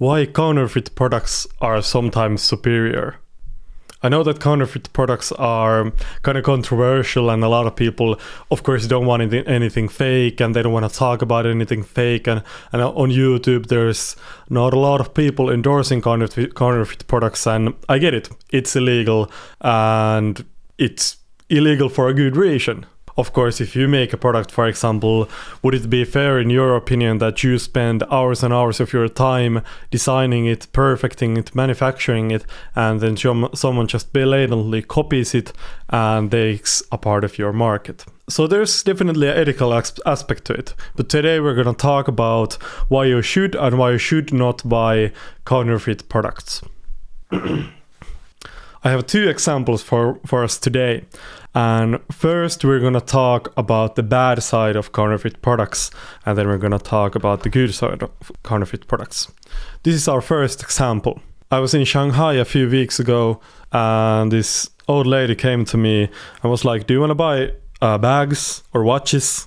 why counterfeit products are sometimes superior. I know that counterfeit products are kind of controversial, and a lot of people, of course, don't want anything fake, and they don't want to talk about anything fake. And on YouTube, there's not a lot of people endorsing counterfeit products, and I get it. It's illegal, and it's illegal for a good reason. Of course, if you make a product, for example, would it be fair in your opinion that you spend hours and hours of your time designing it, perfecting it, manufacturing it, and then someone just blatantly copies it and takes a part of your market? So there's definitely an ethical aspect to it. But today we're going to talk about why you should and why you should not buy counterfeit products. I have two examples for us today. And first we're going to talk about the bad side of counterfeit products, and then we're going to talk about the good side of counterfeit products. This is our first example. I was in Shanghai a few weeks ago, and this old lady came to me and was like, do you want to buy bags or watches?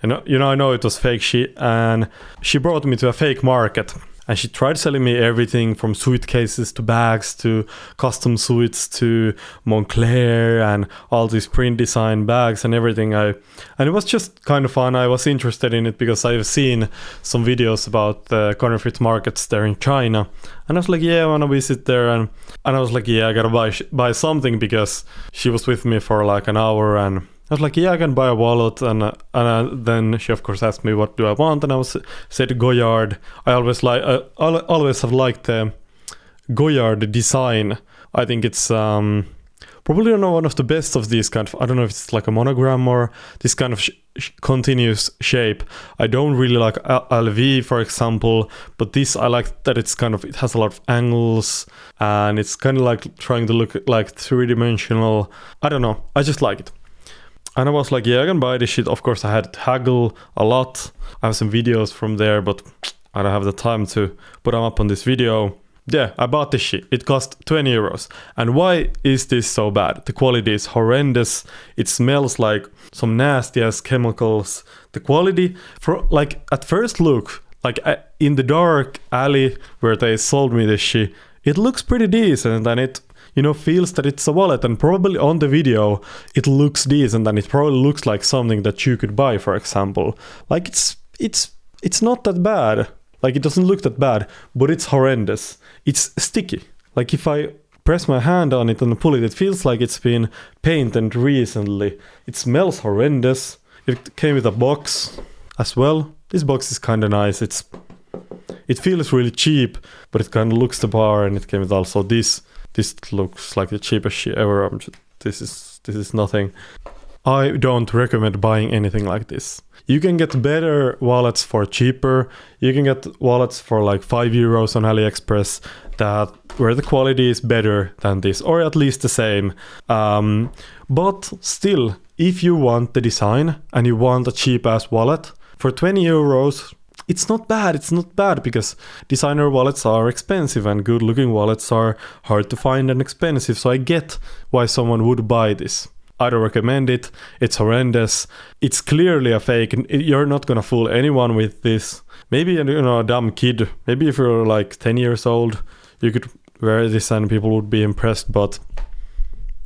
And I know it was fake shit, and she brought me to a fake market. And she tried selling me everything from suitcases to bags to custom suits to Moncler and all these print design bags and everything. And it was just kind of fun. I was interested in it because I've seen some videos about the counterfeit markets there in China. And I was like, yeah, I want to visit there. And I was like, yeah, I gotta buy something, because she was with me for like an hour, and I was like, yeah, I can buy a wallet. And then she, of course, asked me, what do I want? And I said Goyard. I always have liked the Goyard design. I think it's probably one of the best of these kind of, I don't know if it's like a monogram or this kind of continuous shape. I don't really like LV, for example, but this, I like that it's kind of, it has a lot of angles, and it's kind of like trying to look like three-dimensional. I don't know. I just like it. And I was like, yeah, I can buy this shit. Of course, I had to haggle a lot. I have some videos from there, but I don't have the time to put them up on this video. Yeah, I bought this shit. It cost 20 euros. And why is this so bad? The quality is horrendous. It smells like some nasty ass chemicals. The quality, at first look, in the dark alley where they sold me this shit, it looks pretty decent, and it feels that it's a wallet, and probably on the video it looks decent, and it probably looks like something that you could buy, for example. Like it's not that bad. Like, it doesn't look that bad, but it's horrendous. It's sticky. Like, if I press my hand on it and pull it, it feels like it's been painted recently. It smells horrendous. It came with a box as well. This box is kind of nice. It feels really cheap, but it kind of looks the bar, and it came with also this. This looks like the cheapest shit ever. This is nothing. I don't recommend buying anything like this. You can get better wallets for cheaper. You can get wallets for like 5 euros on AliExpress where the quality is better than this, or at least the same. But still, if you want the design and you want a cheap ass wallet for 20 euros, it's not bad. It's not bad, because designer wallets are expensive and good looking wallets are hard to find and expensive. So I get why someone would buy this. I don't recommend it. It's horrendous. It's clearly a fake. You're not gonna fool anyone with this. Maybe a dumb kid. Maybe if you're like 10 years old, you could wear this and people would be impressed, but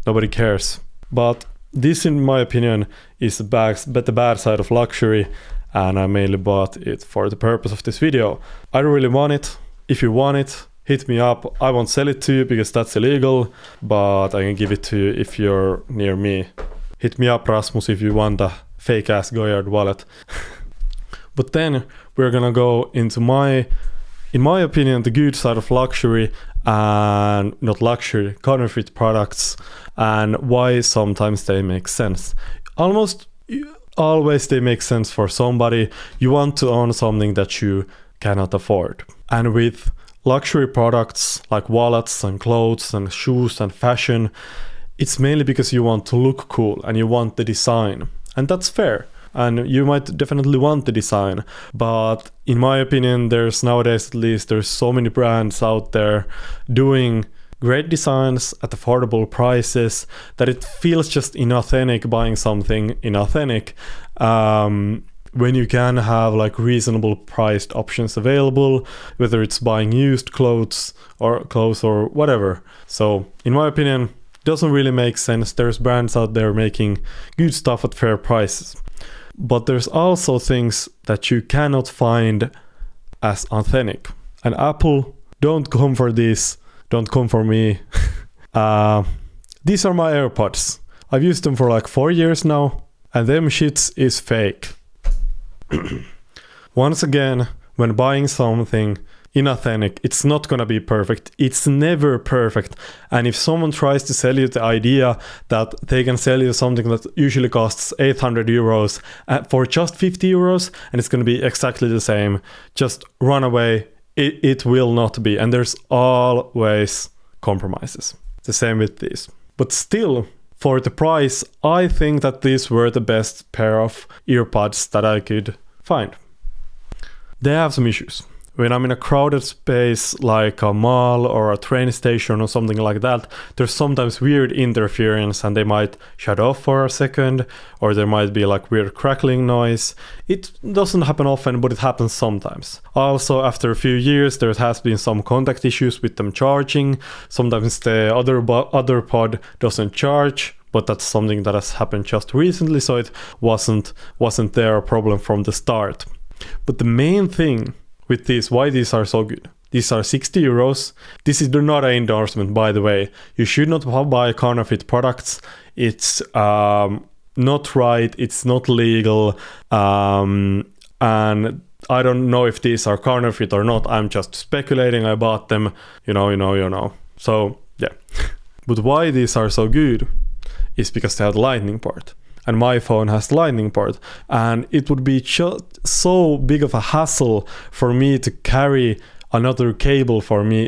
nobody cares. But this, in my opinion, is the bad side of luxury. And I mainly bought it for the purpose of this video. I don't really want it. If you want it, hit me up. I won't sell it to you because that's illegal, but I can give it to you if you're near me. Hit me up, Rasmus, if you want a fake ass Goyard wallet. But then we're gonna go into in my opinion, the good side of luxury, and not luxury, counterfeit products, and why sometimes they make sense. Almost always they make sense for somebody. You want to own something that you cannot afford. And with luxury products like wallets and clothes and shoes and fashion, it's mainly because you want to look cool and you want the design. And that's fair. And you might definitely want the design. But in my opinion, nowadays at least, there's so many brands out there doing great designs at affordable prices that it feels just inauthentic buying something inauthentic when you can have like reasonable priced options available, whether it's buying used clothes or whatever. So in my opinion, doesn't really make sense. There's brands out there making good stuff at fair prices, but there's also things that you cannot find as authentic. And Apple, don't come for this, don't come for me. These are my AirPods. I've used them for like 4 years now, and them shits is fake. Once again, when buying something inauthentic, it's not gonna be perfect. It's never perfect. And if someone tries to sell you the idea that they can sell you something that usually costs 800 euros for just 50 euros and it's gonna be exactly the same, just run away. It will not be. And there's always compromises. The same with these. But still, for the price, I think that these were the best pair of earpods that I could find. They have some issues. When I'm in a crowded space like a mall or a train station or something like that, there's sometimes weird interference and they might shut off for a second, or there might be like weird crackling noise. It doesn't happen often, but it happens sometimes. Also, after a few years, there has been some contact issues with them charging. Sometimes the other pod doesn't charge, but that's something that has happened just recently, so it wasn't there a problem from the start. But the main thing with these, why these are so good. These are 60 euros. This is not an endorsement, by the way. You should not buy counterfeit products. It's not right. It's not legal. And I don't know if these are counterfeit or not. I'm just speculating. I bought them. You know. So, yeah. But why these are so good is because they have the lightning port. And my phone has the lightning port, and it would be so big of a hassle for me to carry another cable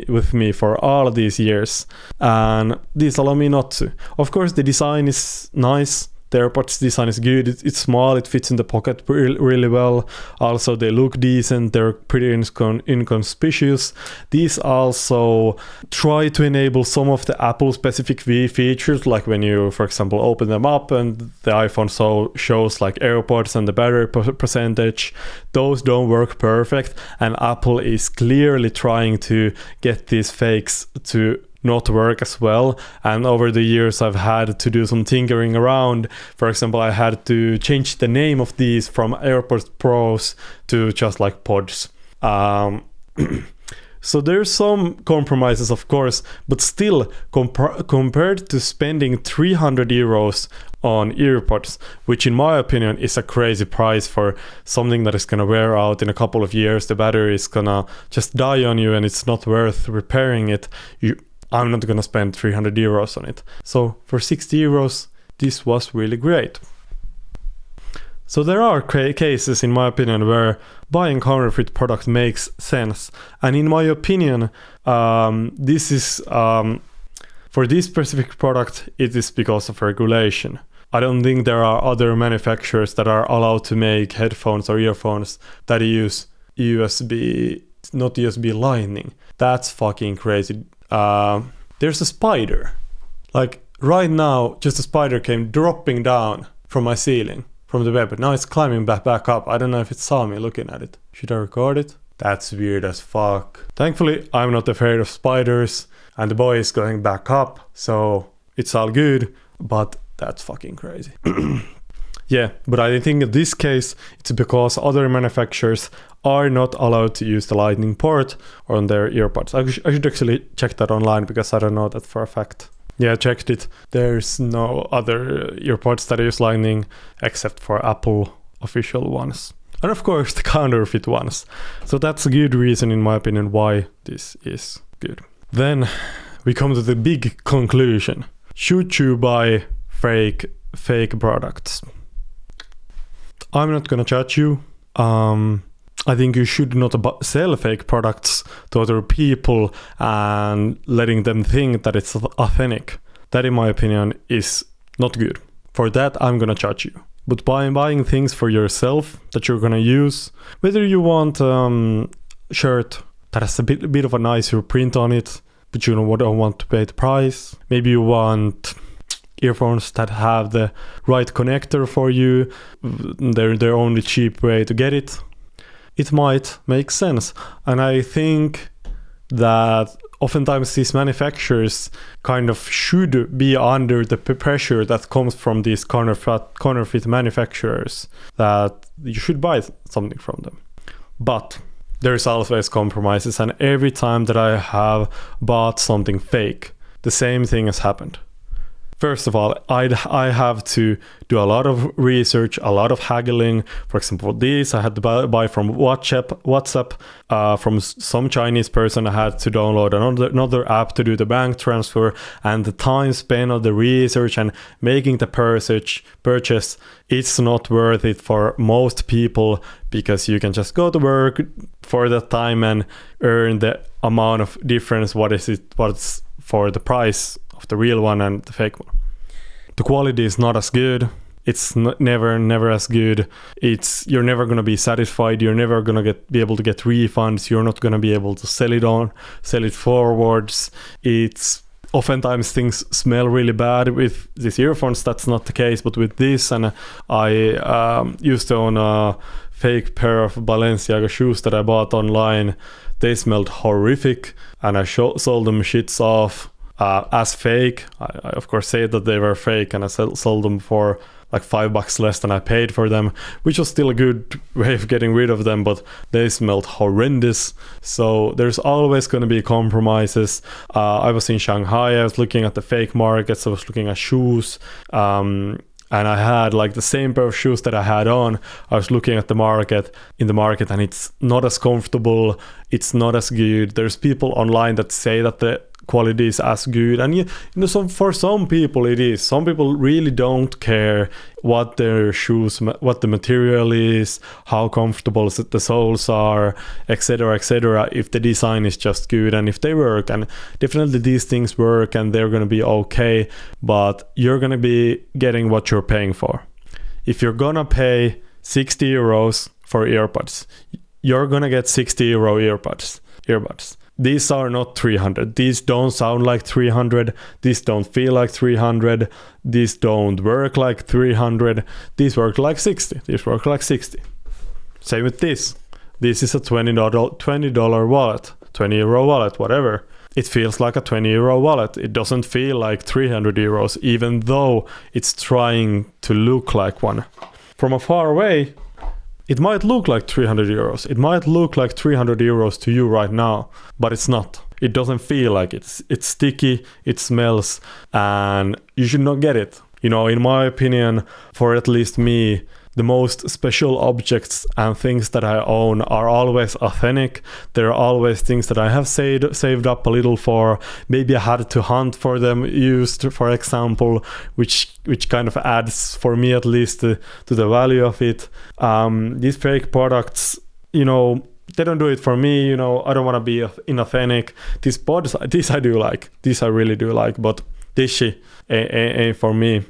with me for all of these years, and these allow me not to. Of course, the design is nice. The AirPods design is good. It's small. It fits in the pocket really well. Also, they look decent. They're pretty inconspicuous. These also try to enable some of the Apple-specific features, like when you, for example, open them up and the iPhone shows like AirPods and the battery percentage. Those don't work perfect, and Apple is clearly trying to get these fakes to not work as well. And over the years I've had to do some tinkering around. For example, I had to change the name of these from AirPods Pros to just like pods. So there's some compromises, of course, but still compared to spending 300 euros on earpods, which in my opinion is a crazy price for something that is gonna wear out in a couple of years. The battery is gonna just die on you and it's not worth repairing it. I'm not gonna spend 300 euros on it. So for 60 euros, this was really great. So there are cases, in my opinion, where buying counterfeit product makes sense. And in my opinion, this is for this specific product, it is because of regulation. I don't think there are other manufacturers that are allowed to make headphones or earphones that use not USB Lightning. That's fucking crazy. There's a spider. Like right now, just a spider came dropping down from my ceiling, from the web, but now it's climbing back up. I don't know if it saw me looking at it. Should I record it? That's weird as fuck. Thankfully, I'm not afraid of spiders, and the boy is going back up, so it's all good, but that's fucking crazy. Yeah, but I think in this case, it's because other manufacturers are not allowed to use the lightning port on their earpods. I should actually check that online because I don't know that for a fact. Yeah, I checked it. There's no other earpods that use lightning except for Apple official ones. And of course the counterfeit ones. So that's a good reason in my opinion why this is good. Then we come to the big conclusion. Should you buy fake products? I'm not gonna judge you. I think you should not sell fake products to other people and letting them think that it's authentic. That, in my opinion, is not good. For that, I'm gonna judge you. But by buying things for yourself that you're gonna use, whether you want shirt that has a bit of a nicer print on it, but you don't want to pay the price. Maybe you want earphones that have the right connector for you, they're their only cheap way to get it, it might make sense. And I think that oftentimes these manufacturers kind of should be under the pressure that comes from these counterfeit manufacturers, that you should buy something from them. But there's always compromises, and every time that I have bought something fake, the same thing has happened. First of all, I have to do a lot of research, a lot of haggling. For example, this I had to buy from WhatsApp from some Chinese person. I had to download another app to do the bank transfer, and the time spent on the research and making the purchase, it's not worth it for most people, because you can just go to work for that time and earn the amount of difference what's for the price of the real one and the fake one. The quality is not as good. It's never as good. You're never going to be satisfied. You're never going to be able to get refunds. You're not going to be able to sell it forwards. It's oftentimes things smell really bad. With these earphones, that's not the case, but with this, and I used to own a fake pair of Balenciaga shoes that I bought online. They smelled horrific, and I sold them shits off as fake. I of course say that they were fake, and I sold them for like $5 less than I paid for them, which was still a good way of getting rid of them, but they smelled horrendous. So there's always going to be compromises. I was in Shanghai, I was looking at the fake markets, I was looking at shoes, and I had like the same pair of shoes that I had on. I was looking at the market, and it's not as comfortable, it's not as good. There's people online that say that the quality is as good, and for some people it is. Some people really don't care what their shoes, what the material is, how comfortable the soles are, etc., if the design is just good and if they work. And definitely these things work and they're going to be okay, but you're going to be getting what you're paying for. If you're gonna pay 60 euros for earbuds, you're gonna get 60 euro earbuds. These are not 300. These don't sound like 300. These don't feel like 300. These don't work like 300. These work like 60. Same with this. This is a $20 wallet, 20 euro wallet, whatever. It feels like a 20 euro wallet. It doesn't feel like 300 euros, even though it's trying to look like one. From afar away, it might look like 300 euros. It might look like 300 euros to you right now, but it's not. It doesn't feel like it. It's sticky, it smells, and you should not get it. In my opinion, for at least me, the most special objects and things that I own are always authentic. They're always things that I have saved up a little for. Maybe I had to hunt for them used, for example, which kind of adds, for me at least, to the value of it. These fake products, they don't do it for me. I don't want to be inauthentic. These pods, these I do like. These I really do like, but this shit ain't for me.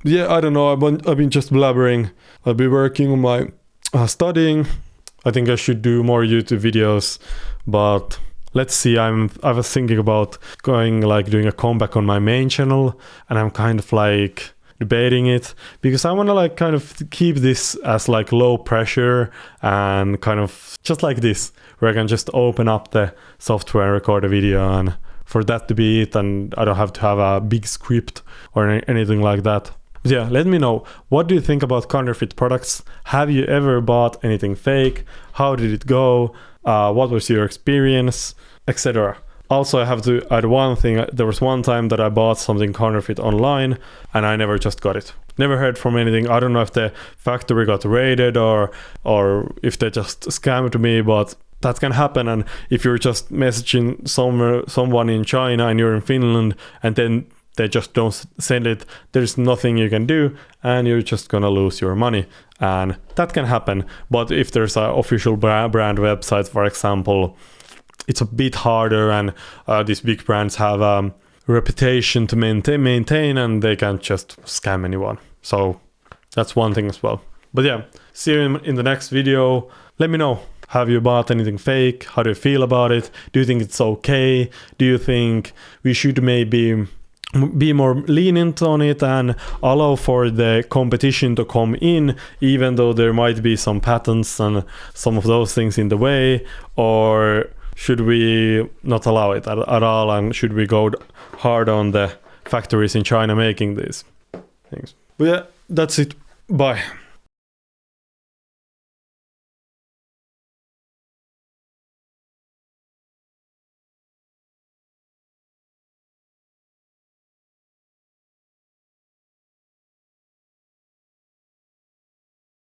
Yeah, I don't know. I've been just blabbering. I'll be working on my studying. I think I should do more YouTube videos, but let's see. I was thinking about doing a comeback on my main channel, and I'm kind of debating it, because I want to kind of keep this as low pressure and kind of just like this, where I can just open up the software and record a video, and for that to be it, and I don't have to have a big script or anything like that. Yeah, let me know. What do you think about counterfeit products? Have you ever bought anything fake? How did it go? What was your experience? Etc. Also, I have to add one thing. There was one time that I bought something counterfeit online, and I never just got it. Never heard from anything. I don't know if the factory got raided or if they just scammed me, but that can happen. And if you're just messaging someone in China and you're in Finland, and then they just don't send it, there's nothing you can do, and you're just gonna lose your money. And that can happen. But if there's an official brand website, for example, it's a bit harder, and these big brands have a reputation to maintain, and they can't just scam anyone. So that's one thing as well. But yeah, see you in the next video. Let me know. Have you bought anything fake? How do you feel about it? Do you think it's okay? Do you think we should maybe be more lenient on it and allow for the competition to come in, even though there might be some patents and some of those things in the way? Or should we not allow it at all, and should we go hard on the factories in China making these things? But yeah, that's it. Bye.